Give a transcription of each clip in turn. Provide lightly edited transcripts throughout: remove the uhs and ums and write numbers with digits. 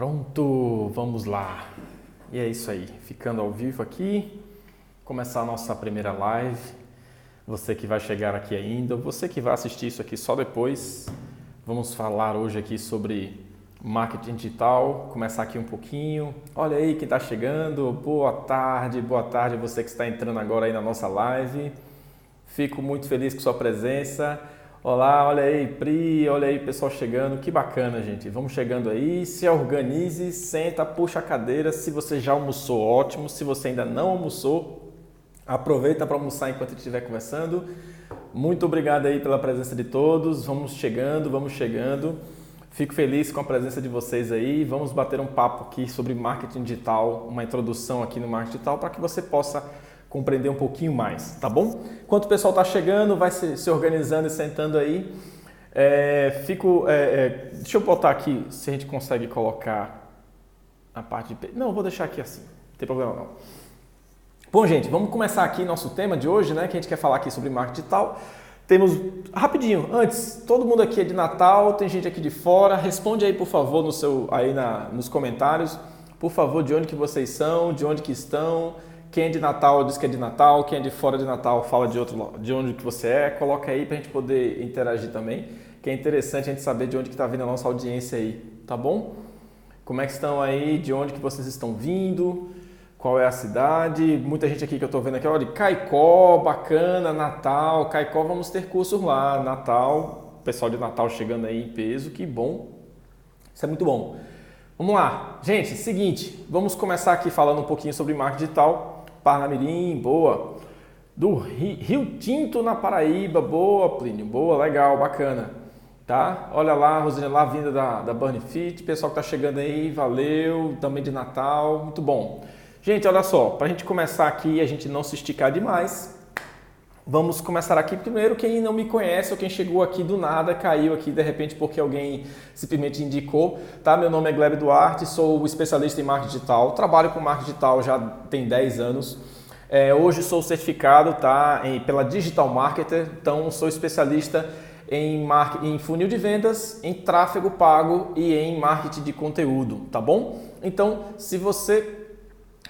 Pronto, vamos lá. E é isso aí, ficando ao vivo aqui, começar a nossa primeira live. Você que vai chegar aqui ainda, você que vai assistir isso aqui só depois, vamos falar hoje aqui sobre marketing digital, começar aqui um pouquinho. Olha aí quem está chegando, boa tarde você que está entrando agora aí na nossa live. Fico muito feliz com sua presença. Olá, olha aí, Pri, olha aí, pessoal chegando, que bacana, gente. Vamos chegando aí, se organize, senta, puxa a cadeira. Se você já almoçou, ótimo. Se você ainda não almoçou, aproveita para almoçar enquanto estiver conversando. Muito obrigado aí pela presença de todos. Vamos chegando. Fico feliz com a presença de vocês aí. Vamos bater um papo aqui sobre marketing digital, uma introdução aqui no marketing digital para que você possa compreender um pouquinho mais, tá bom? Enquanto o pessoal está chegando, vai se organizando e sentando aí. Deixa eu botar aqui, se a gente consegue colocar a parte de... Não, vou deixar aqui assim, não tem problema não. Bom, gente, vamos começar aqui nosso tema de hoje, né? Que a gente quer falar aqui sobre marketing digital. Temos, rapidinho, antes, todo mundo aqui é de Natal, tem gente aqui de fora. Responde aí, por favor, nos comentários, por favor, de onde que vocês são, de onde que estão. Quem é de Natal diz que é de Natal, quem é de fora de Natal fala de onde que você é, coloca aí para a gente poder interagir também, que é interessante a gente saber de onde que está vindo a nossa audiência aí, tá bom? Como é que estão aí, de onde que vocês estão vindo, qual é a cidade, muita gente aqui que eu estou vendo aqui, olha, de Caicó, bacana, Natal, Caicó vamos ter cursos lá, Natal, o pessoal de Natal chegando aí em peso, que bom, isso é muito bom. Vamos lá, gente, seguinte, vamos começar aqui falando um pouquinho sobre marketing digital. Parnamirim, boa. Do Rio Tinto, na Paraíba, boa, Plínio, boa, legal, bacana. Tá? Olha lá, Rosane, lá vinda da Burn Fit, pessoal que está chegando aí, valeu, também de Natal, muito bom. Gente, olha só, para a gente começar aqui e a gente não se esticar demais, vamos começar aqui primeiro. Quem não me conhece ou quem chegou aqui do nada, caiu aqui de repente porque alguém simplesmente indicou, tá? Meu nome é Gleb Duarte, sou especialista em marketing digital, trabalho com marketing digital já tem 10 anos. Hoje sou certificado, tá? Pela Digital Marketer, então sou especialista em funil de vendas, em tráfego pago e em marketing de conteúdo, tá bom? Então, se você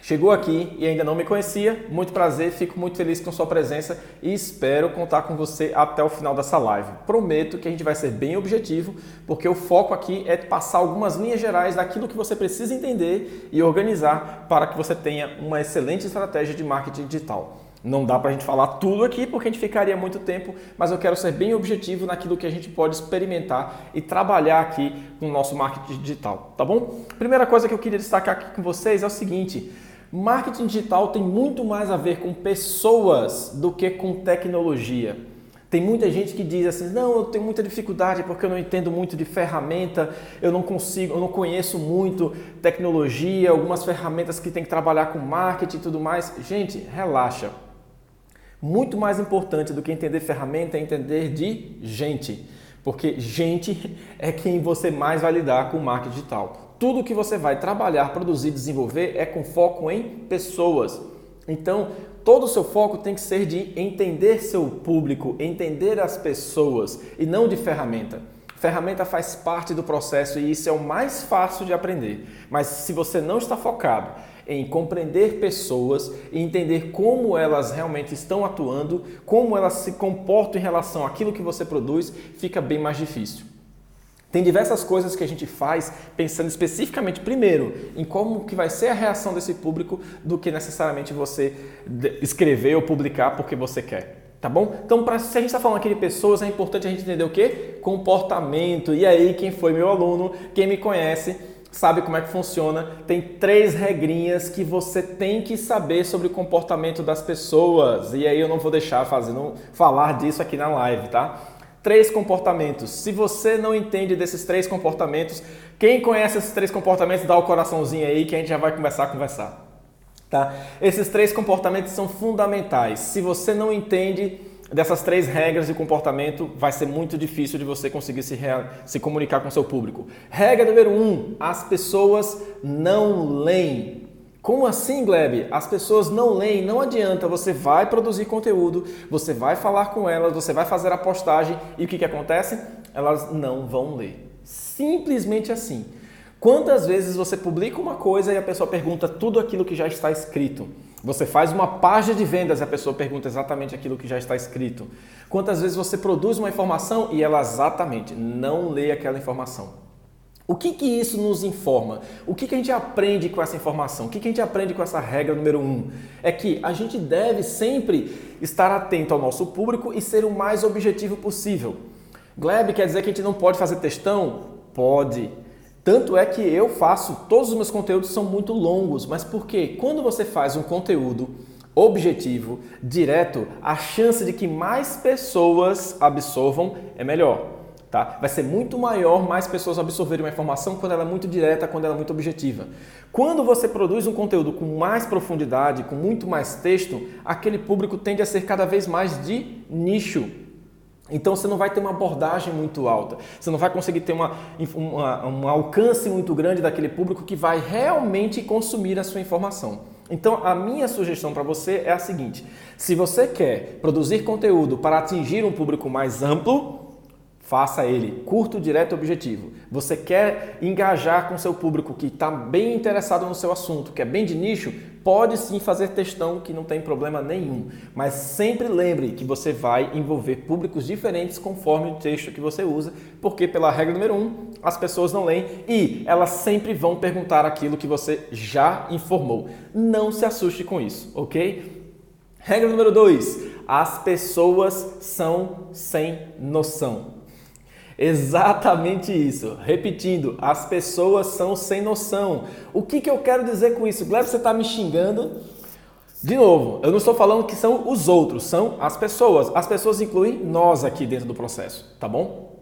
chegou aqui e ainda não me conhecia, muito prazer, fico muito feliz com sua presença e espero contar com você até o final dessa live. Prometo que a gente vai ser bem objetivo, porque o foco aqui é passar algumas linhas gerais daquilo que você precisa entender e organizar para que você tenha uma excelente estratégia de marketing digital. Não dá para a gente falar tudo aqui porque a gente ficaria muito tempo, mas eu quero ser bem objetivo naquilo que a gente pode experimentar e trabalhar aqui no nosso marketing digital, tá bom? Primeira coisa que eu queria destacar aqui com vocês é o seguinte: marketing digital tem muito mais a ver com pessoas do que com tecnologia. Tem muita gente que diz assim, não, eu tenho muita dificuldade porque eu não entendo muito de ferramenta, eu não conheço muito tecnologia, algumas ferramentas que tem que trabalhar com marketing e tudo mais. Gente, relaxa. Muito mais importante do que entender ferramenta é entender de gente, porque gente é quem você mais vai lidar com o marketing digital. Tudo que você vai trabalhar, produzir, desenvolver é com foco em pessoas. Então, todo o seu foco tem que ser de entender seu público, entender as pessoas e não de ferramenta. Ferramenta faz parte do processo e isso é o mais fácil de aprender. Mas se você não está focado em compreender pessoas e entender como elas realmente estão atuando, como elas se comportam em relação àquilo que você produz, fica bem mais difícil. Tem diversas coisas que a gente faz pensando especificamente, primeiro, em como que vai ser a reação desse público do que necessariamente você escrever ou publicar porque você quer, tá bom? Então, se a gente está falando aqui de pessoas, é importante a gente entender o quê? Comportamento. E aí, quem foi meu aluno, quem me conhece, sabe como é que funciona. Tem 3 regrinhas que você tem que saber sobre o comportamento das pessoas. E aí eu não vou deixar falar disso aqui na live, tá? 3 comportamentos. Se você não entende desses 3 comportamentos, quem conhece esses 3 comportamentos, dá o coraçãozinho aí que a gente já vai começar a conversar. Tá? Esses 3 comportamentos são fundamentais. Se você não entende dessas 3 regras de comportamento, vai ser muito difícil de você conseguir se comunicar com o seu público. Regra número 1, as pessoas não leem. Como assim, Gleb? As pessoas não leem, não adianta, você vai produzir conteúdo, você vai falar com elas, você vai fazer a postagem e o que acontece? Elas não vão ler. Simplesmente assim. Quantas vezes você publica uma coisa e a pessoa pergunta tudo aquilo que já está escrito? Você faz uma página de vendas e a pessoa pergunta exatamente aquilo que já está escrito. Quantas vezes você produz uma informação e ela exatamente não lê aquela informação? O que isso nos informa? O que a gente aprende com essa informação? O que a gente aprende com essa regra número 1? É que a gente deve sempre estar atento ao nosso público e ser o mais objetivo possível. Gleb, quer dizer que a gente não pode fazer textão? Pode. Tanto é que eu faço, todos os meus conteúdos são muito longos, mas por quê? Quando você faz um conteúdo objetivo, direto, a chance de que mais pessoas absorvam é melhor. Tá? Vai ser muito maior mais pessoas absorverem uma informação quando ela é muito direta, quando ela é muito objetiva. Quando você produz um conteúdo com mais profundidade, com muito mais texto, aquele público tende a ser cada vez mais de nicho. Então você não vai ter uma abordagem muito alta, você não vai conseguir ter um alcance muito grande daquele público que vai realmente consumir a sua informação. Então a minha sugestão para você é a seguinte: se você quer produzir conteúdo para atingir um público mais amplo, faça ele curto, direto e objetivo. Você quer engajar com seu público que está bem interessado no seu assunto, que é bem de nicho, pode sim fazer textão que não tem problema nenhum. Mas sempre lembre que você vai envolver públicos diferentes conforme o texto que você usa, porque pela regra número 1, as pessoas não leem e elas sempre vão perguntar aquilo que você já informou. Não se assuste com isso, ok? Regra número 2, as pessoas são sem noção. Exatamente isso. Repetindo, as pessoas são sem noção. O que eu quero dizer com isso? Gleb, você está me xingando? De novo, eu não estou falando que são os outros, são as pessoas. As pessoas incluem nós aqui dentro do processo, tá bom?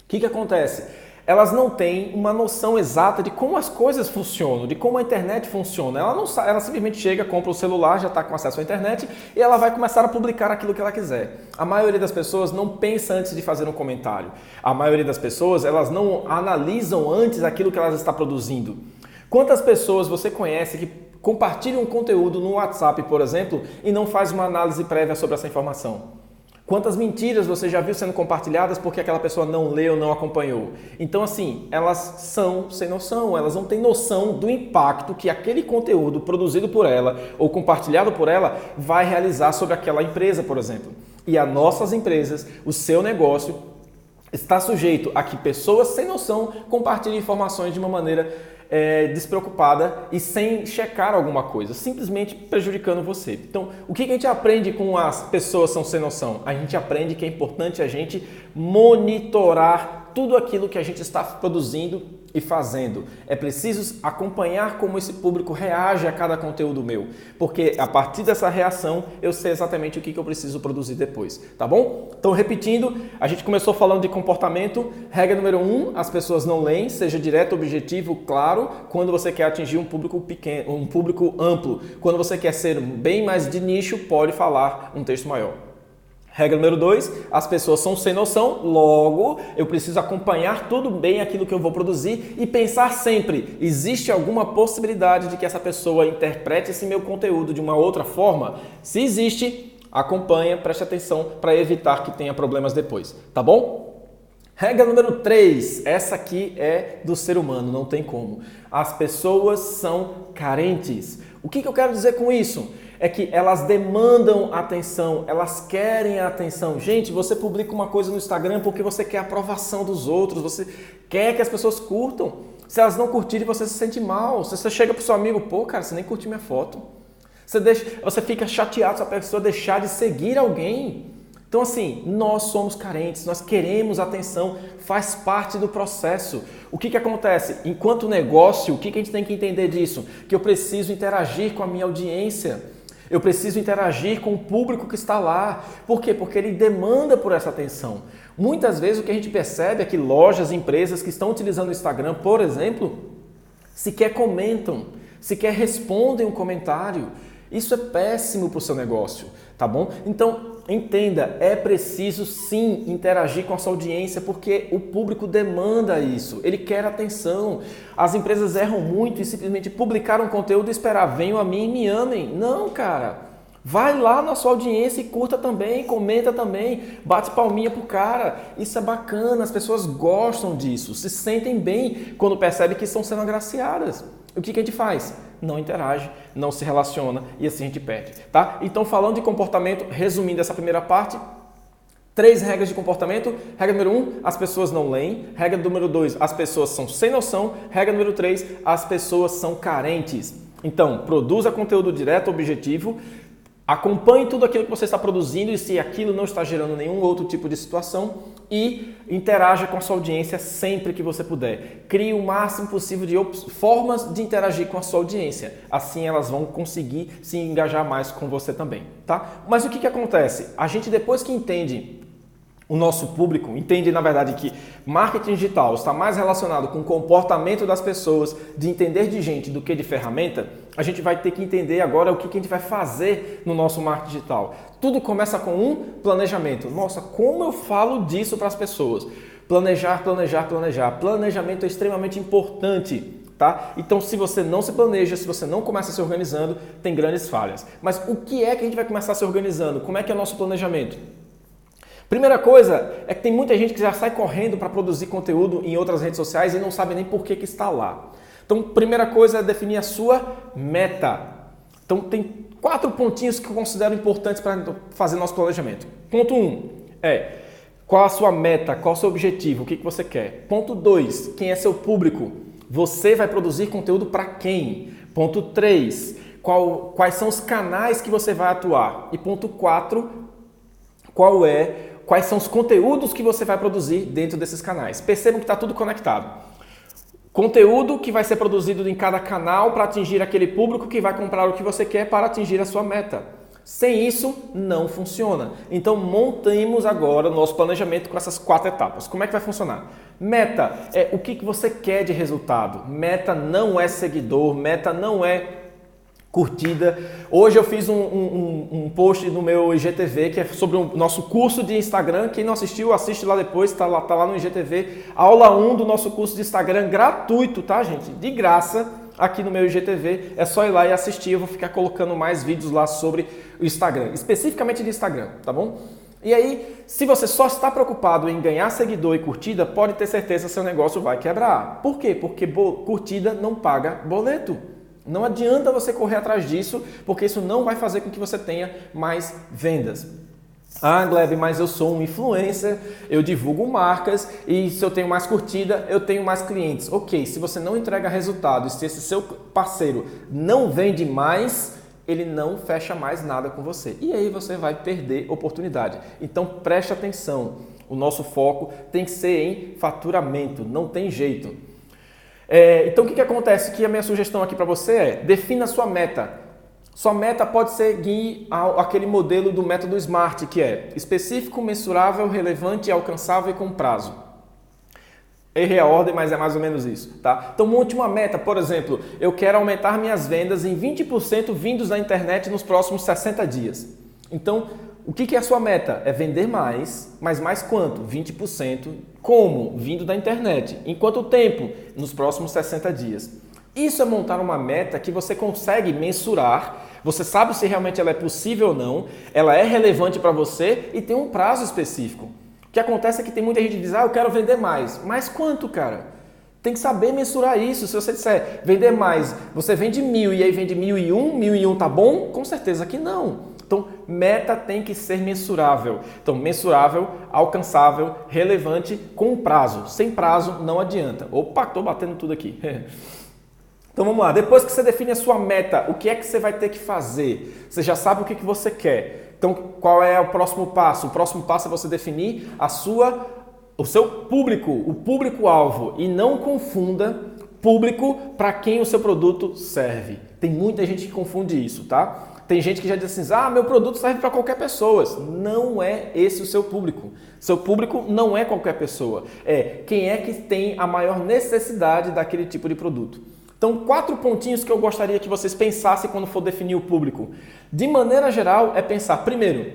O que acontece? Elas não têm uma noção exata de como as coisas funcionam, de como a internet funciona. Ela simplesmente chega, compra o celular, já está com acesso à internet e ela vai começar a publicar aquilo que ela quiser. A maioria das pessoas não pensa antes de fazer um comentário. A maioria das pessoas, elas não analisam antes aquilo que elas estão produzindo. Quantas pessoas você conhece que compartilham um conteúdo no WhatsApp, por exemplo, e não faz uma análise prévia sobre essa informação? Quantas mentiras você já viu sendo compartilhadas porque aquela pessoa não leu, não acompanhou? Então, assim, elas são sem noção, elas não têm noção do impacto que aquele conteúdo produzido por ela ou compartilhado por ela vai realizar sobre aquela empresa, por exemplo. E as nossas empresas, o seu negócio, está sujeito a que pessoas sem noção compartilhem informações de uma maneira despreocupada e sem checar alguma coisa, simplesmente prejudicando você. Então, o que a gente aprende com as pessoas são sem noção? A gente aprende que é importante a gente monitorar tudo aquilo que a gente está produzindo e fazendo. É preciso acompanhar como esse público reage a cada conteúdo meu, porque a partir dessa reação eu sei exatamente o que eu preciso produzir depois, tá bom? Então, repetindo, a gente começou falando de comportamento. Regra número 1, as pessoas não leem, seja direto, objetivo, claro, quando você quer atingir um público pequeno, um público amplo. Quando você quer ser bem mais de nicho, pode falar um texto maior. Regra número 2, as pessoas são sem noção, logo eu preciso acompanhar tudo bem aquilo que eu vou produzir e pensar sempre, existe alguma possibilidade de que essa pessoa interprete esse meu conteúdo de uma outra forma? Se existe, acompanha, preste atenção para evitar que tenha problemas depois, tá bom? Regra número 3, essa aqui é do ser humano, não tem como. As pessoas são carentes. O que eu quero dizer com isso? É que elas demandam atenção, elas querem a atenção. Gente, você publica uma coisa no Instagram porque você quer a aprovação dos outros, você quer que as pessoas curtam. Se elas não curtirem, você se sente mal. Se você chega pro seu amigo, pô, cara, você nem curtiu minha foto. Você fica chateado se a pessoa deixar de seguir alguém. Então, assim, nós somos carentes, nós queremos atenção, faz parte do processo. O que acontece? Enquanto negócio, o que a gente tem que entender disso? Que eu preciso interagir com a minha audiência. Eu preciso interagir com o público que está lá. Por quê? Porque ele demanda por essa atenção. Muitas vezes o que a gente percebe é que lojas, empresas que estão utilizando o Instagram, por exemplo, sequer comentam, sequer respondem um comentário. Isso é péssimo para o seu negócio, tá bom? Então, entenda, é preciso sim interagir com a sua audiência porque o público demanda isso, ele quer atenção. As empresas erram muito em simplesmente publicar um conteúdo e esperar, venham a mim e me amem. Não, cara. Vai lá na sua audiência e curta também, comenta também, bate palminha pro cara. Isso é bacana, as pessoas gostam disso, se sentem bem quando percebem que estão sendo agraciadas. O que a gente faz? Não interage, não se relaciona e assim a gente perde, tá? Então, falando de comportamento, resumindo essa primeira parte, 3 regras de comportamento. Regra número 1, as pessoas não leem. Regra número 2, as pessoas são sem noção. Regra número 3, as pessoas são carentes. Então, produza conteúdo direto, objetivo. Acompanhe tudo aquilo que você está produzindo e se aquilo não está gerando nenhum outro tipo de situação e interaja com a sua audiência sempre que você puder. Crie o máximo possível de formas de interagir com a sua audiência. Assim elas vão conseguir se engajar mais com você também, tá? Mas o que acontece? A gente, depois que entende o nosso público, entende na verdade que marketing digital está mais relacionado com o comportamento das pessoas, de entender de gente do que de ferramenta, a gente vai ter que entender agora o que a gente vai fazer no nosso marketing digital. Tudo começa com um planejamento. Nossa, como eu falo disso para as pessoas? Planejar, planejar, planejar. Planejamento é extremamente importante. Tá? Então, se você não se planeja, se você não começa se organizando, tem grandes falhas. Mas o que é que a gente vai começar se organizando? Como é que é o nosso planejamento? Primeira coisa é que tem muita gente que já sai correndo para produzir conteúdo em outras redes sociais e não sabe nem por que está lá. Então, primeira coisa é definir a sua meta. Então, tem 4 pontinhos que eu considero importantes para fazer nosso planejamento. Ponto 1 é qual a sua meta, qual o seu objetivo, o que você quer. Ponto 2, quem é seu público? Você vai produzir conteúdo para quem? Ponto 3, quais são os canais que você vai atuar? E ponto 4, quais são os conteúdos que você vai produzir dentro desses canais. Percebam que está tudo conectado. Conteúdo que vai ser produzido em cada canal para atingir aquele público que vai comprar o que você quer para atingir a sua meta. Sem isso, não funciona. Então, montemos agora o nosso planejamento com essas 4 etapas. Como é que vai funcionar? Meta é o que você quer de resultado. Meta não é seguidor, meta não é curtida. Hoje eu fiz um post no meu IGTV que é sobre o nosso curso de Instagram. Quem não assistiu, assiste lá depois, tá lá no IGTV. Aula 1 do nosso curso de Instagram, gratuito, tá, gente? De graça, aqui no meu IGTV. É só ir lá e assistir. Eu vou ficar colocando mais vídeos lá sobre o Instagram, especificamente de Instagram, tá bom? E aí, se você só está preocupado em ganhar seguidor e curtida, pode ter certeza que seu negócio vai quebrar. Por quê? Porque curtida não paga boleto. Não adianta você correr atrás disso, porque isso não vai fazer com que você tenha mais vendas. Ah, Gleb, mas eu sou um influencer, eu divulgo marcas e se eu tenho mais curtida, eu tenho mais clientes. Ok, se você não entrega resultado e se esse seu parceiro não vende mais, ele não fecha mais nada com você. E aí você vai perder oportunidade. Então preste atenção, o nosso foco tem que ser em faturamento, não tem jeito. Então o que acontece? Que a minha sugestão aqui para você é, defina a sua meta. Sua meta pode seguir aquele modelo do método SMART, que é específico, mensurável, relevante, alcançável e com prazo. Errei a ordem, mas é mais ou menos isso, tá? Então monte uma meta, por exemplo, eu quero aumentar minhas vendas em 20% vindos da internet nos próximos 60 dias. Então, o que é a sua meta? É vender mais, mas mais quanto? 20%. Como? Vindo da internet. Em quanto tempo? Nos próximos 60 dias. Isso é montar uma meta que você consegue mensurar, você sabe se realmente ela é possível ou não, ela é relevante para você e tem um prazo específico. O que acontece é que tem muita gente que diz, eu quero vender mais. Mas quanto, cara? Tem que saber mensurar isso. Se você disser vender mais, você vende 1.000 e aí vende 1.001 tá bom? Com certeza que não. Então, meta tem que ser mensurável. Então, mensurável, alcançável, relevante, com prazo. Sem prazo, não adianta. Opa, estou batendo tudo aqui. Então, vamos lá. Depois que você define a sua meta, o que é que você vai ter que fazer? Você já sabe o que você quer. Então, qual é o próximo passo? O próximo passo é você definir o seu público, o público-alvo. E não confunda público para quem o seu produto serve. Tem muita gente que confunde isso, tá? Tem gente que já diz assim, meu produto serve para qualquer pessoa. Não é esse o seu público. Seu público não é qualquer pessoa. É quem é que tem a maior necessidade daquele tipo de produto. Então, 4 pontinhos que eu gostaria que vocês pensassem quando for definir o público. De maneira geral, é pensar, primeiro,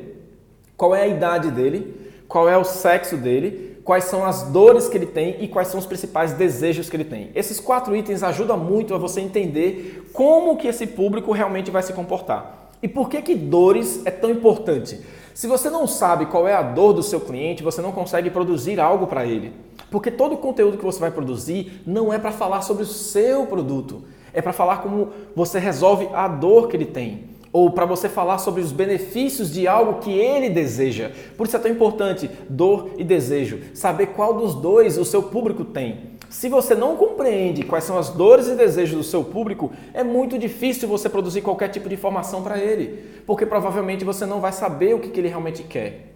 qual é a idade dele, qual é o sexo dele, quais são as dores que ele tem e quais são os principais desejos que ele tem. Esses 4 itens ajudam muito a você entender como que esse público realmente vai se comportar. E por que dores é tão importante? Se você não sabe qual é a dor do seu cliente, você não consegue produzir algo para ele. Porque todo o conteúdo que você vai produzir não é para falar sobre o seu produto, é para falar como você resolve a dor que ele tem. Ou para você falar sobre os benefícios de algo que ele deseja. Por isso é tão importante dor e desejo. Saber qual dos dois o seu público tem. Se você não compreende quais são as dores e desejos do seu público, é muito difícil você produzir qualquer tipo de informação para ele. Porque provavelmente você não vai saber o que ele realmente quer.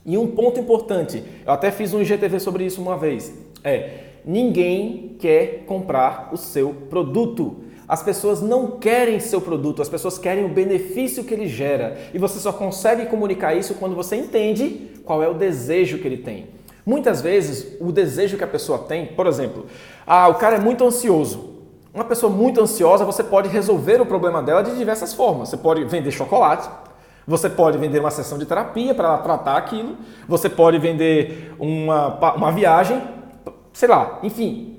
E um ponto importante, eu até fiz um IGTV sobre isso uma vez, ninguém quer comprar o seu produto. As pessoas não querem seu produto, as pessoas querem o benefício que ele gera. E você só consegue comunicar isso quando você entende qual é o desejo que ele tem. Muitas vezes, o desejo que a pessoa tem, por exemplo, o cara é muito ansioso. Uma pessoa muito ansiosa, você pode resolver o problema dela de diversas formas. Você pode vender chocolate, você pode vender uma sessão de terapia para ela tratar aquilo, você pode vender uma viagem, sei lá, enfim.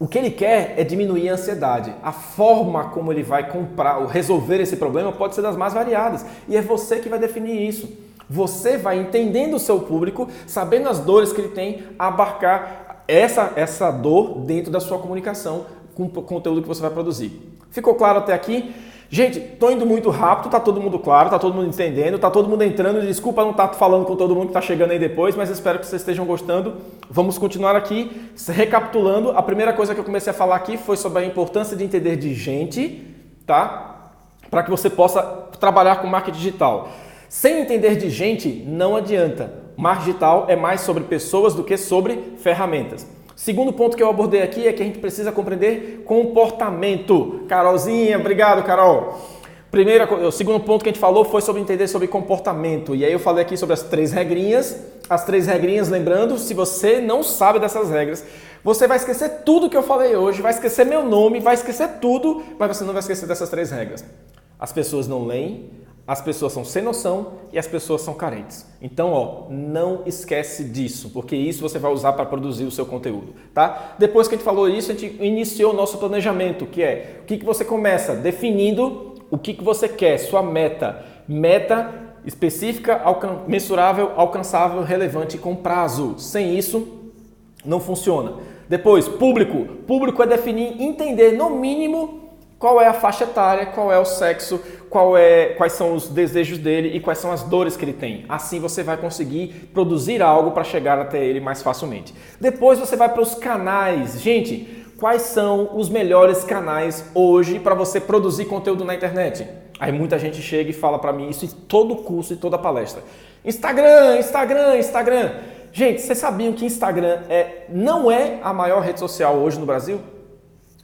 O que ele quer é diminuir a ansiedade. A forma como ele vai comprar ou resolver esse problema pode ser das mais variadas. E é você que vai definir isso. Você vai entendendo o seu público, sabendo as dores que ele tem, abarcar essa dor dentro da sua comunicação com o conteúdo que você vai produzir. Ficou claro até aqui? Gente, tô indo muito rápido, tá todo mundo claro, tá todo mundo entendendo, tá todo mundo entrando. Desculpa não estar falando com todo mundo que tá chegando aí depois, mas espero que vocês estejam gostando. Vamos continuar aqui. Recapitulando, a primeira coisa que eu comecei a falar aqui foi sobre a importância de entender de gente, tá? Para que você possa trabalhar com marketing digital. Sem entender de gente, não adianta. Marketing digital é mais sobre pessoas do que sobre ferramentas. Segundo ponto que eu abordei aqui é que a gente precisa compreender comportamento. Carolzinha, obrigado, Carol. O segundo ponto que a gente falou foi sobre entender sobre comportamento. E aí eu falei aqui sobre as 3 regrinhas. As 3 regrinhas, lembrando, se você não sabe dessas regras, você vai esquecer tudo que eu falei hoje, vai esquecer meu nome, vai esquecer tudo, mas você não vai esquecer dessas 3 regras. As pessoas não leem, as pessoas são sem noção e as pessoas são carentes. Então, não esquece disso, porque isso você vai usar para produzir o seu conteúdo, tá? Depois que a gente falou isso, a gente iniciou o nosso planejamento, que é o que você começa definindo o que você quer, sua meta. Meta específica, mensurável, alcançável, relevante e com prazo. Sem isso, não funciona. Depois, público. Público é definir, entender no mínimo qual é a faixa etária, qual é o sexo, quais são os desejos dele e quais são as dores que ele tem. Assim você vai conseguir produzir algo para chegar até ele mais facilmente. Depois você vai para os canais. Gente, quais são os melhores canais hoje para você produzir conteúdo na internet? Aí muita gente chega e fala para mim isso em todo curso e toda palestra. Instagram. Gente, vocês sabiam que Instagram não é a maior rede social hoje no Brasil?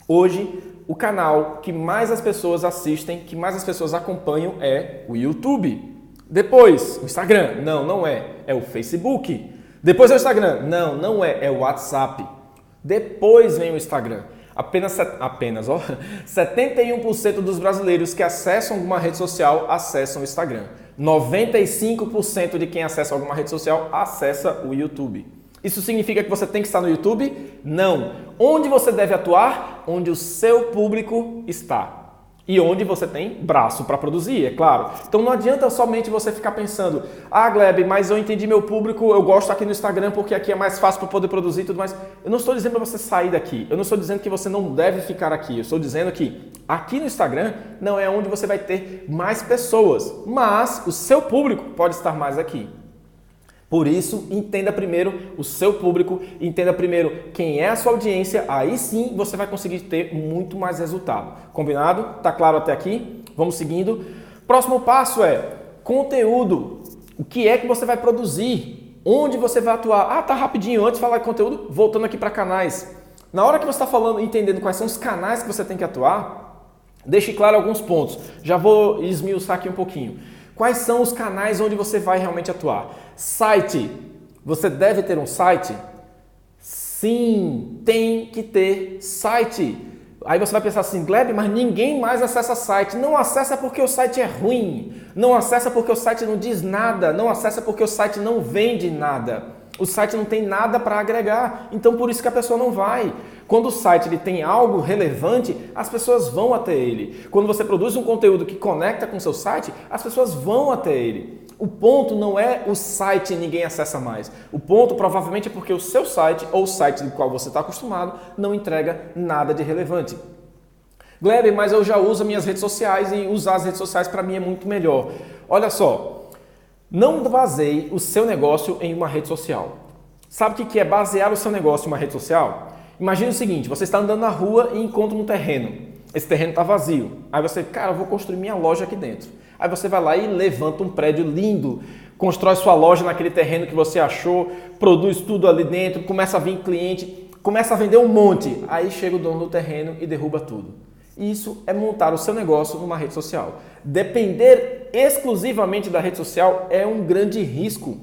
Hoje, o canal que mais as pessoas assistem, que mais as pessoas acompanham é o YouTube. Depois, o Instagram. Não é. É o Facebook. Depois é o Instagram. Não é. É o WhatsApp. Depois vem o Instagram. Apenas 71% dos brasileiros que acessam alguma rede social acessam o Instagram. 95% de quem acessa alguma rede social acessa o YouTube. Isso significa que você tem que estar no YouTube? Não. Onde você deve atuar? Onde o seu público está. E onde você tem braço para produzir, é claro. Então não adianta somente você ficar pensando, Gleb, mas eu entendi meu público, eu gosto aqui no Instagram porque aqui é mais fácil para poder produzir e tudo mais. Eu não estou dizendo para você sair daqui. Eu não estou dizendo que você não deve ficar aqui. Eu estou dizendo que aqui no Instagram não é onde você vai ter mais pessoas, mas o seu público pode estar mais aqui. Por isso, entenda primeiro o seu público, entenda primeiro quem é a sua audiência, aí sim você vai conseguir ter muito mais resultado. Combinado? Tá claro até aqui? Vamos seguindo. Próximo passo é conteúdo. O que é que você vai produzir? Onde você vai atuar? Tá rapidinho, antes de falar de conteúdo, voltando aqui para canais. Na hora que você está falando, entendendo quais são os canais que você tem que atuar, deixe claro alguns pontos. Já vou esmiuçar aqui um pouquinho. Quais são os canais onde você vai realmente atuar? Site. Você deve ter um site? Sim, tem que ter site. Aí você vai pensar assim, Gleb, mas ninguém mais acessa site. Não acessa porque o site é ruim. Não acessa porque o site não diz nada. Não acessa porque o site não vende nada. O site não tem nada para agregar. Então por isso que a pessoa não vai. Quando o site ele tem algo relevante, as pessoas vão até ele. Quando você produz um conteúdo que conecta com o seu site, as pessoas vão até ele. O ponto não é o site e ninguém acessa mais. O ponto provavelmente é porque o seu site ou o site do qual você está acostumado não entrega nada de relevante. Gleb, mas eu já uso minhas redes sociais e usar as redes sociais para mim é muito melhor. Olha só, não baseie o seu negócio em uma rede social. Sabe o que é basear o seu negócio em uma rede social? Imagine o seguinte, você está andando na rua e encontra um terreno. Esse terreno está vazio. Aí você, cara, eu vou construir minha loja aqui dentro. Aí você vai lá e levanta um prédio lindo, constrói sua loja naquele terreno que você achou, produz tudo ali dentro, começa a vir cliente, começa a vender um monte. Aí chega o dono do terreno e derruba tudo. Isso é montar o seu negócio numa rede social. Depender exclusivamente da rede social é um grande risco.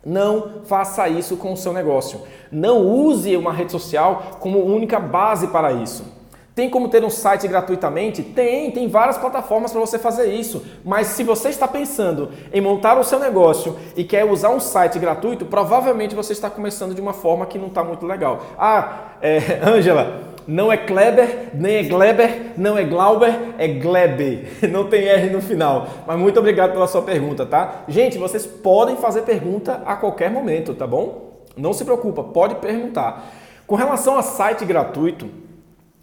Não faça isso com o seu negócio. Não use uma rede social como única base para isso. Tem como ter um site gratuitamente? Tem várias plataformas para você fazer isso. Mas se você está pensando em montar o seu negócio e quer usar um site gratuito, provavelmente você está começando de uma forma que não está muito legal. Ângela, não é Kleber, nem é Gleber, não é Glauber, é Glebe. Não tem R no final. Mas muito obrigado pela sua pergunta, tá? Gente, vocês podem fazer pergunta a qualquer momento, tá bom? Não se preocupa, pode perguntar. Com relação a site gratuito,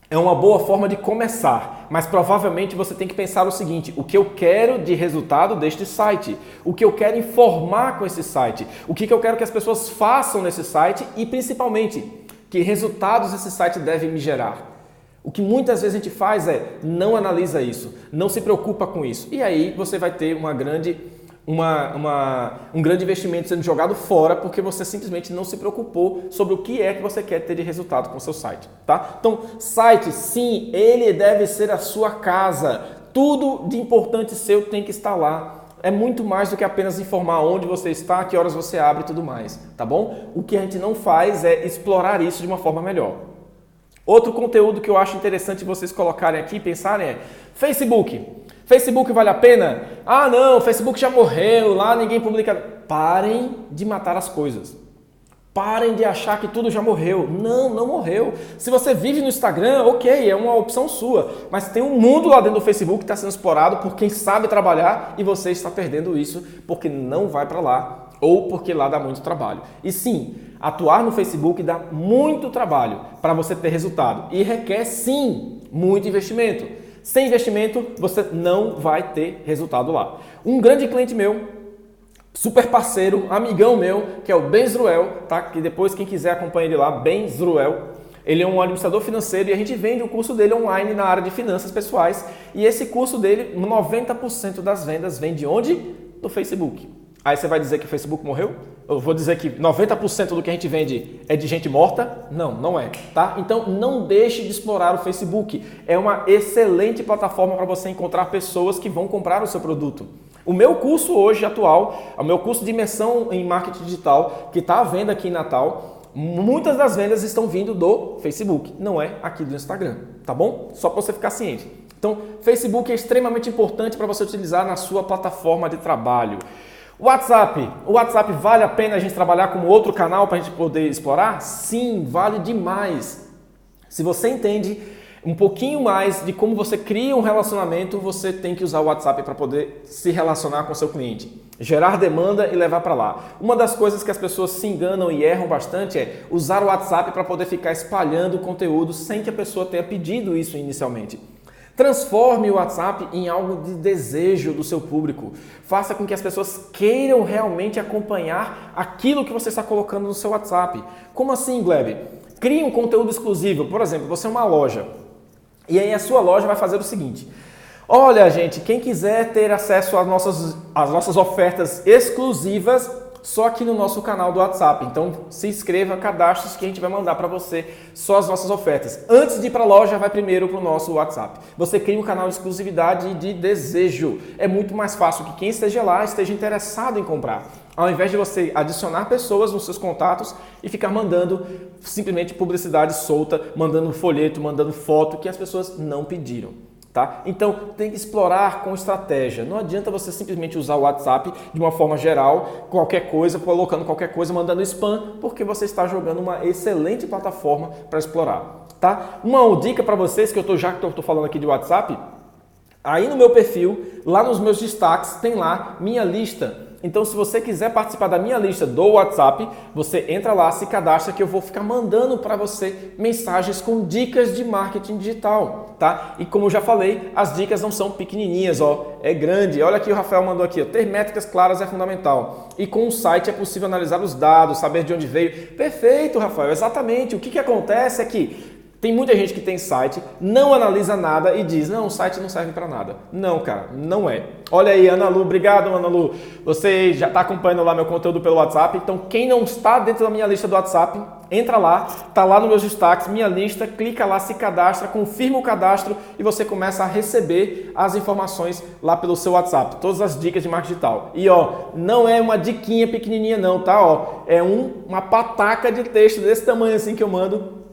é uma boa forma de começar, mas provavelmente você tem que pensar o seguinte: o que eu quero de resultado deste site? O que eu quero informar com esse site? O que eu quero que as pessoas façam nesse site e principalmente que resultados esse site deve me gerar? O que muitas vezes a gente faz é não analisa isso, não se preocupa com isso. E aí você vai ter um grande investimento sendo jogado fora porque você simplesmente não se preocupou sobre o que é que você quer ter de resultado com o seu site, tá? Então, site, sim, ele deve ser a sua casa. Tudo de importante seu tem que estar lá. É muito mais do que apenas informar onde você está, que horas você abre e tudo mais, tá bom? O que a gente não faz é explorar isso de uma forma melhor. Outro conteúdo que eu acho interessante vocês colocarem aqui, pensarem é Facebook. Facebook vale a pena? Ah, não, Facebook já morreu, lá ninguém publica. Parem de matar as coisas. Parem de achar que tudo já morreu. Não, não morreu. Se você vive no Instagram, ok, é uma opção sua. Mas tem um mundo lá dentro do Facebook que está sendo explorado por quem sabe trabalhar e você está perdendo isso porque não vai para lá ou porque lá dá muito trabalho. E sim, atuar no Facebook dá muito trabalho para você ter resultado e requer sim muito investimento. Sem investimento, você não vai ter resultado lá. Um grande cliente meu, super parceiro, amigão meu, que é o Ben Zruel, tá? Que depois quem quiser acompanha ele lá, Ben Zruel. Ele é um administrador financeiro e a gente vende o curso dele online na área de finanças pessoais. E esse curso dele, 90% das vendas vem de onde? Do Facebook. Aí você vai dizer que o Facebook morreu? Eu vou dizer que 90% do que a gente vende é de gente morta? Não, não é, tá? Então não deixe de explorar o Facebook. É uma excelente plataforma para você encontrar pessoas que vão comprar o seu produto. O meu curso hoje atual, o meu curso de imersão em marketing digital, que está à venda aqui em Natal, muitas das vendas estão vindo do Facebook, não é aqui do Instagram, tá bom? Só para você ficar ciente. Então, Facebook é extremamente importante para você utilizar na sua plataforma de trabalho. O WhatsApp vale a pena a gente trabalhar como outro canal para a gente poder explorar? Sim, vale demais. Se você entende um pouquinho mais de como você cria um relacionamento, você tem que usar o WhatsApp para poder se relacionar com o seu cliente, gerar demanda e levar para lá. Uma das coisas que as pessoas se enganam e erram bastante é usar o WhatsApp para poder ficar espalhando conteúdo sem que a pessoa tenha pedido isso inicialmente. Transforme o WhatsApp em algo de desejo do seu público. Faça com que as pessoas queiram realmente acompanhar aquilo que você está colocando no seu WhatsApp. Como assim, Gleb? Crie um conteúdo exclusivo. Por exemplo, você é uma loja. E aí a sua loja vai fazer o seguinte: olha, gente, quem quiser ter acesso às nossas ofertas exclusivas, só aqui no nosso canal do WhatsApp. Então se inscreva, cadastre-se que a gente vai mandar para você só as nossas ofertas. Antes de ir para a loja, vai primeiro para o nosso WhatsApp. Você cria um canal de exclusividade e de desejo. É muito mais fácil que quem esteja lá esteja interessado em comprar. Ao invés de você adicionar pessoas nos seus contatos e ficar mandando simplesmente publicidade solta, mandando folheto, mandando foto que as pessoas não pediram. Tá? Então, tem que explorar com estratégia. Não adianta você simplesmente usar o WhatsApp de uma forma geral, qualquer coisa, colocando qualquer coisa, mandando spam, porque você está jogando uma excelente plataforma para explorar. Tá? Uma dica para vocês, que eu estou falando aqui de WhatsApp, aí no meu perfil, lá nos meus destaques, tem lá minha lista. Então, se você quiser participar da minha lista do WhatsApp, você entra lá, se cadastra, que eu vou ficar mandando para você mensagens com dicas de marketing digital, tá? E como eu já falei, as dicas não são pequenininhas, ó, é grande. Olha aqui, o Rafael mandou aqui, ó, ter métricas claras é fundamental. E com o site é possível analisar os dados, saber de onde veio. Perfeito, Rafael, exatamente. O que acontece é que tem muita gente que tem site, não analisa nada e diz, não, o site não serve para nada. Não, cara, não é. Olha aí, Ana Lu, obrigado, Ana Lu. Você já está acompanhando lá meu conteúdo pelo WhatsApp, então quem não está dentro da minha lista do WhatsApp, entra lá, está lá nos meus destaques, minha lista, clica lá, se cadastra, confirma o cadastro e você começa a receber as informações lá pelo seu WhatsApp, todas as dicas de marketing digital. E ó, não é uma diquinha pequenininha não, tá? Ó, é uma pataca de texto desse tamanho assim que eu mando,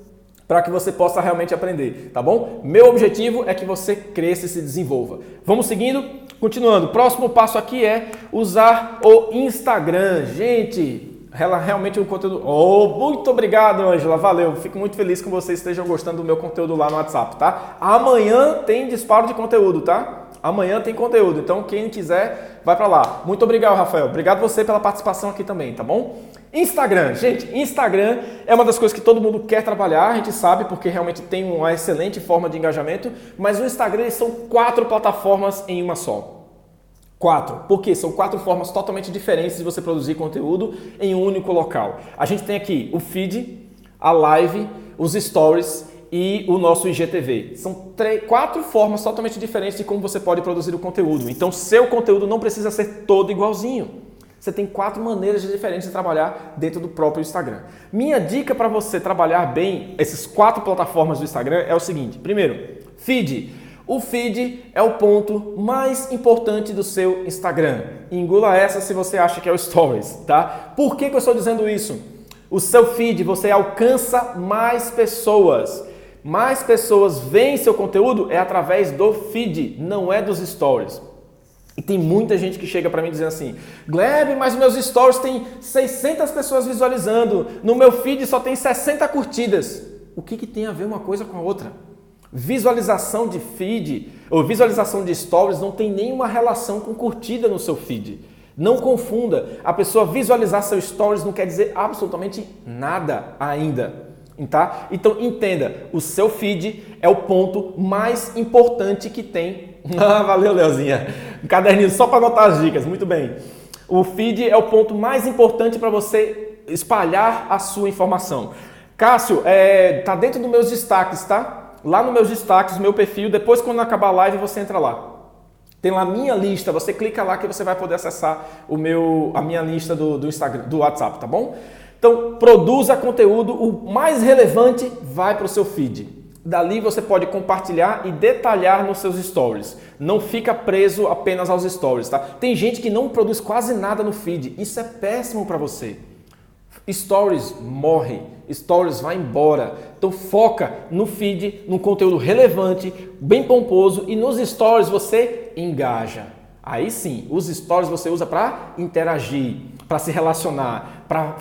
para que você possa realmente aprender, tá bom? Meu objetivo é que você cresça e se desenvolva. Vamos seguindo? Continuando. Próximo passo aqui é usar o Instagram. Gente, realmente o conteúdo... Oh, muito obrigado, Ângela. Valeu. Fico muito feliz que vocês estejam gostando do meu conteúdo lá no WhatsApp, tá? Amanhã tem disparo de conteúdo, tá? Amanhã tem conteúdo. Então, quem quiser, vai para lá. Muito obrigado, Rafael. Obrigado você pela participação aqui também, tá bom? Instagram, gente, Instagram é uma das coisas que todo mundo quer trabalhar, a gente sabe, porque realmente tem uma excelente forma de engajamento, mas o Instagram são 4 plataformas em uma só. 4, porque são 4 formas totalmente diferentes de você produzir conteúdo em um único local. A gente tem aqui o feed, a live, os stories e o nosso IGTV. São 4 formas totalmente diferentes de como você pode produzir o conteúdo. Então, seu conteúdo não precisa ser todo igualzinho. Você tem 4 maneiras diferentes de trabalhar dentro do próprio Instagram. Minha dica para você trabalhar bem essas 4 plataformas do Instagram é o seguinte. Primeiro, feed. O feed é o ponto mais importante do seu Instagram. Engula essa se você acha que é o Stories, tá? Por que eu estou dizendo isso? O seu feed, você alcança mais pessoas. Mais pessoas veem seu conteúdo é através do feed, não é dos Stories. E tem muita gente que chega para mim dizendo assim, Gleb, mas meus stories tem 600 pessoas visualizando, no meu feed só tem 60 curtidas. O que tem a ver uma coisa com a outra? Visualização de feed ou visualização de stories não tem nenhuma relação com curtida no seu feed. Não confunda, a pessoa visualizar seu stories não quer dizer absolutamente nada ainda. Tá? Então entenda, o seu feed é o ponto mais importante que tem. Valeu, Leozinha. Um caderninho só para anotar as dicas, muito bem. O feed é o ponto mais importante para você espalhar a sua informação. Cássio, tá dentro dos meus destaques, tá? Lá nos meus destaques, meu perfil, depois quando acabar a live você entra lá. Tem lá minha lista, você clica lá que você vai poder acessar a minha lista do Instagram, do WhatsApp, tá bom? Então, produza conteúdo, o mais relevante vai para o seu feed. Dali você pode compartilhar e detalhar nos seus stories. Não fica preso apenas aos stories, tá? Tem gente que não produz quase nada no feed. Isso é péssimo para você. Stories morre, stories vai embora. Então foca no feed, num conteúdo relevante, bem pomposo e nos stories você engaja. Aí sim, os stories você usa para interagir, para se relacionar, para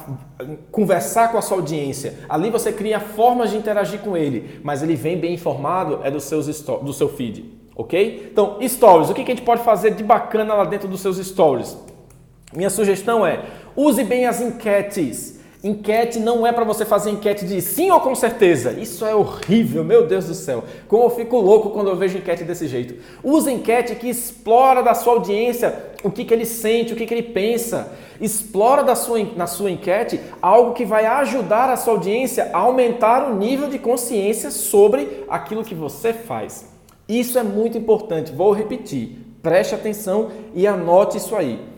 conversar com a sua audiência. Ali você cria formas de interagir com ele, mas ele vem bem informado do seu feed, ok? Então, stories, o que a gente pode fazer de bacana lá dentro dos seus stories? Minha sugestão é, use bem as enquetes. Enquete não é para você fazer enquete de sim ou com certeza. Isso é horrível, meu Deus do céu. Como eu fico louco quando eu vejo enquete desse jeito. Use enquete que explora da sua audiência o que ele sente, o que ele pensa. Explora na sua enquete algo que vai ajudar a sua audiência a aumentar o nível de consciência sobre aquilo que você faz. Isso é muito importante. Vou repetir. Preste atenção e anote isso aí.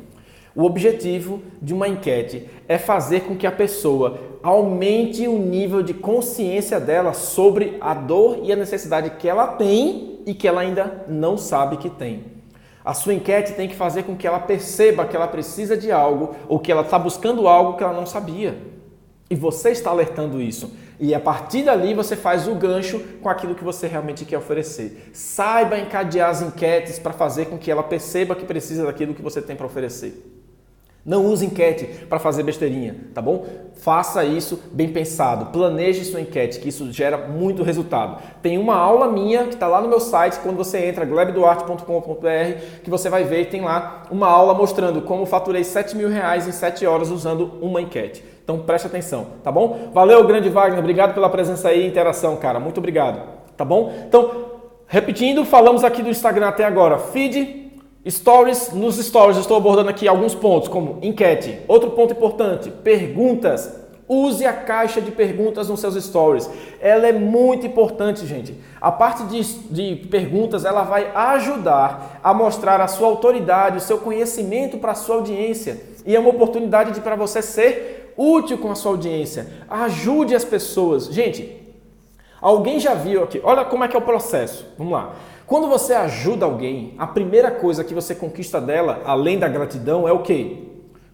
O objetivo de uma enquete é fazer com que a pessoa aumente o nível de consciência dela sobre a dor e a necessidade que ela tem e que ela ainda não sabe que tem. A sua enquete tem que fazer com que ela perceba que ela precisa de algo ou que ela está buscando algo que ela não sabia. E você está alertando isso. E a partir dali você faz o gancho com aquilo que você realmente quer oferecer. Saiba encadear as enquetes para fazer com que ela perceba que precisa daquilo que você tem para oferecer. Não use enquete para fazer besteirinha, tá bom? Faça isso bem pensado. Planeje sua enquete, que isso gera muito resultado. Tem uma aula minha que está lá no meu site, quando você entra, glebduarte.com.br, que você vai ver, tem lá uma aula mostrando como faturei R$7.000 em 7 horas usando uma enquete. Então preste atenção, tá bom? Valeu, grande Wagner, obrigado pela presença aí e interação, cara. Muito obrigado, tá bom? Então, repetindo, falamos aqui do Instagram até agora. Feed, Stories, nos Stories eu estou abordando aqui alguns pontos, como enquete. Outro ponto importante, perguntas. Use a caixa de perguntas nos seus Stories. Ela é muito importante, gente. A parte de perguntas, ela vai ajudar a mostrar a sua autoridade, o seu conhecimento para a sua audiência. E é uma oportunidade para você ser útil com a sua audiência. Ajude as pessoas. Gente, alguém já viu aqui, olha como é que é o processo. Vamos lá. Quando você ajuda alguém, a primeira coisa que você conquista dela, além da gratidão, é o quê?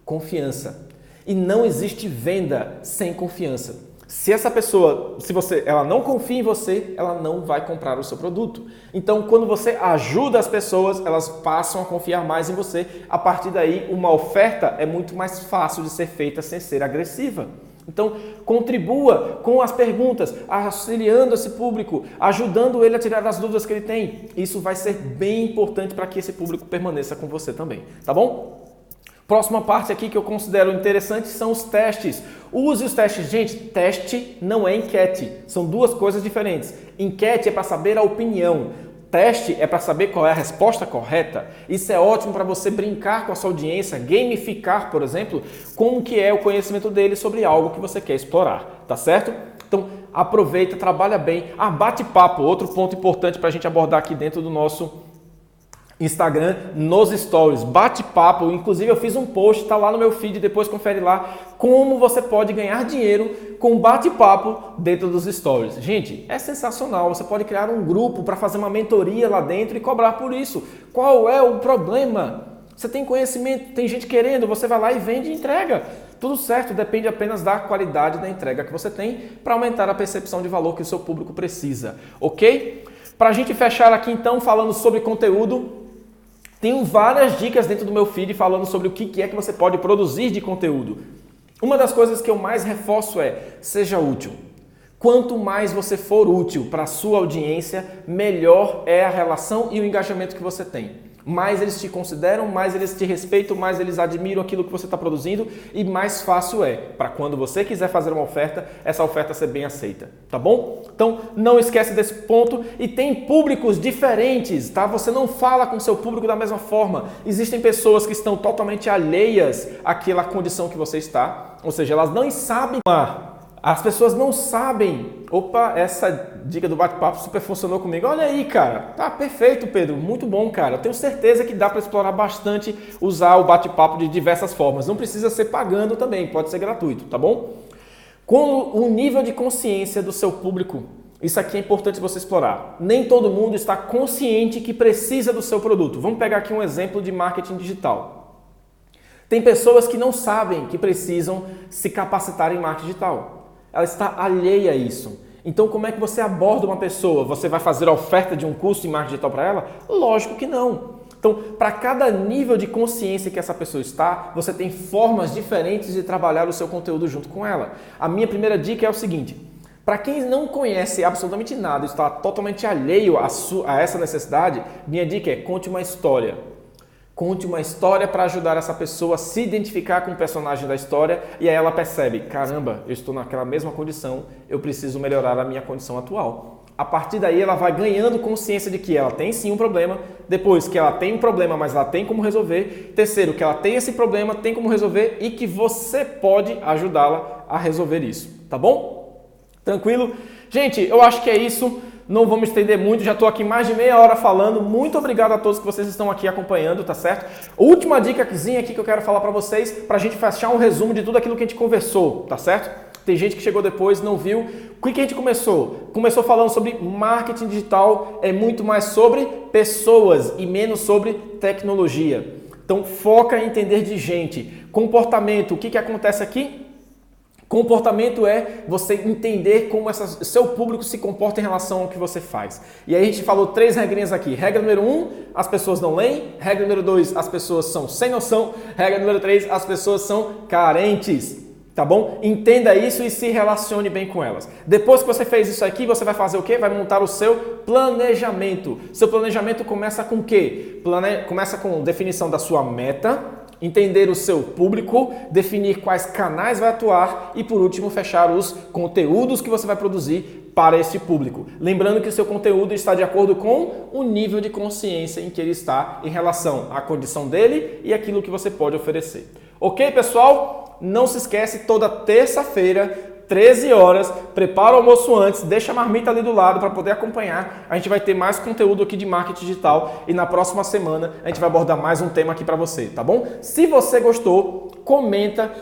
Confiança. E não existe venda sem confiança. Se essa pessoa, ela não confia em você, ela não vai comprar o seu produto. Então, quando você ajuda as pessoas, elas passam a confiar mais em você. A partir daí, uma oferta é muito mais fácil de ser feita sem ser agressiva. Então, contribua com as perguntas, auxiliando esse público, ajudando ele a tirar as dúvidas que ele tem. Isso vai ser bem importante para que esse público permaneça com você também, tá bom? Próxima parte aqui que eu considero interessante são os testes. Use os testes. Gente, teste não é enquete. São duas coisas diferentes. Enquete é para saber a opinião. Teste é para saber qual é a resposta correta. Isso é ótimo para você brincar com a sua audiência, gamificar, por exemplo, como que é o conhecimento dele sobre algo que você quer explorar, tá certo? Então, aproveita, trabalha bem. Bate-papo, outro ponto importante para a gente abordar aqui dentro do nosso Instagram, nos stories, bate-papo. Inclusive eu fiz um post, tá lá no meu feed, depois confere lá, como você pode ganhar dinheiro com bate-papo dentro dos stories. Gente, é sensacional, você pode criar um grupo para fazer uma mentoria lá dentro e cobrar por isso. Qual é o problema? Você tem conhecimento, tem gente querendo, você vai lá e vende e entrega. Tudo certo, depende apenas da qualidade da entrega que você tem para aumentar a percepção de valor que o seu público precisa, ok? Para a gente fechar aqui então, falando sobre conteúdo, tenho várias dicas dentro do meu feed falando sobre o que é que você pode produzir de conteúdo. Uma das coisas que eu mais reforço é, seja útil. Quanto mais você for útil para a sua audiência, melhor é a relação e o engajamento que você tem. Mais eles te consideram, mais eles te respeitam, mais eles admiram aquilo que você está produzindo e mais fácil é para quando você quiser fazer uma oferta, essa oferta ser bem aceita, tá bom? Então não esquece desse ponto e tem públicos diferentes, tá? Você não fala com seu público da mesma forma. Existem pessoas que estão totalmente alheias àquela condição que você está, ou seja, elas não sabem. As pessoas não sabem. Opa, essa dica do bate-papo super funcionou comigo. Olha aí, cara. Tá perfeito, Pedro. Muito bom, cara. Eu tenho certeza que dá para explorar bastante, usar o bate-papo de diversas formas. Não precisa ser pagando também, pode ser gratuito, tá bom? Com o nível de consciência do seu público, isso aqui é importante você explorar. Nem todo mundo está consciente que precisa do seu produto. Vamos pegar aqui um exemplo de marketing digital. Tem pessoas que não sabem que precisam se capacitar em marketing digital. Ela está alheia a isso. Então, como é que você aborda uma pessoa? Você vai fazer a oferta de um curso em marketing digital para ela? Lógico que não. Então, para cada nível de consciência que essa pessoa está, você tem formas diferentes de trabalhar o seu conteúdo junto com ela. A minha primeira dica é o seguinte: para quem não conhece absolutamente nada, está totalmente alheio a essa necessidade, minha dica é: conte uma história. Conte uma história para ajudar essa pessoa a se identificar com o personagem da história e aí ela percebe, caramba, eu estou naquela mesma condição, eu preciso melhorar a minha condição atual. A partir daí ela vai ganhando consciência de que ela tem sim um problema, depois que ela tem um problema, mas ela tem como resolver, terceiro, que ela tem esse problema, tem como resolver e que você pode ajudá-la a resolver isso, tá bom? Tranquilo? Gente, eu acho que é isso. Não vou me estender muito, já estou aqui mais de meia hora falando. Muito obrigado a todos que vocês estão aqui acompanhando, tá certo? Última dicazinha aqui que eu quero falar para vocês, para a gente fechar um resumo de tudo aquilo que a gente conversou, tá certo? Tem gente que chegou depois, não viu. O que a gente começou? Começou falando sobre marketing digital, é muito mais sobre pessoas e menos sobre tecnologia. Então foca em entender de gente. Comportamento, o que acontece aqui? Comportamento é você entender como seu público se comporta em relação ao que você faz. E aí a gente falou 3 regrinhas aqui. Regra número 1, as pessoas não leem. Regra número 2, as pessoas são sem noção. Regra número 3, as pessoas são carentes. Tá bom? Entenda isso e se relacione bem com elas. Depois que você fez isso aqui, você vai fazer o quê? Vai montar o seu planejamento. Seu planejamento começa com o quê? Começa com definição da sua meta, entender o seu público, definir quais canais vai atuar e, por último, fechar os conteúdos que você vai produzir para esse público. Lembrando que o seu conteúdo está de acordo com o nível de consciência em que ele está em relação à condição dele e aquilo que você pode oferecer. Ok, pessoal? Não se esquece, toda terça-feira, 13 horas, prepara o almoço antes, deixa a marmita ali do lado para poder acompanhar. A gente vai ter mais conteúdo aqui de marketing digital e na próxima semana a gente vai abordar mais um tema aqui para você, tá bom? Se você gostou, comenta,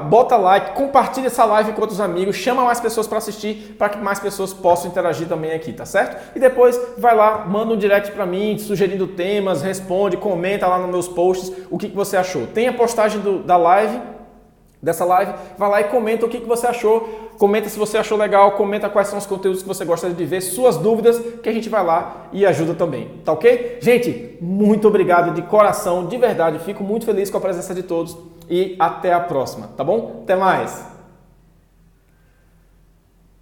bota like, compartilha essa live com outros amigos, chama mais pessoas para assistir para que mais pessoas possam interagir também aqui, tá certo? E depois vai lá, manda um direct para mim, sugerindo temas, responde, comenta lá nos meus posts o que você achou. Tem a postagem dessa live, vai lá e comenta o que você achou, comenta se você achou legal, comenta quais são os conteúdos que você gostaria de ver, suas dúvidas, que a gente vai lá e ajuda também, tá ok? Gente, muito obrigado de coração, de verdade, fico muito feliz com a presença de todos e até a próxima, tá bom? Até mais!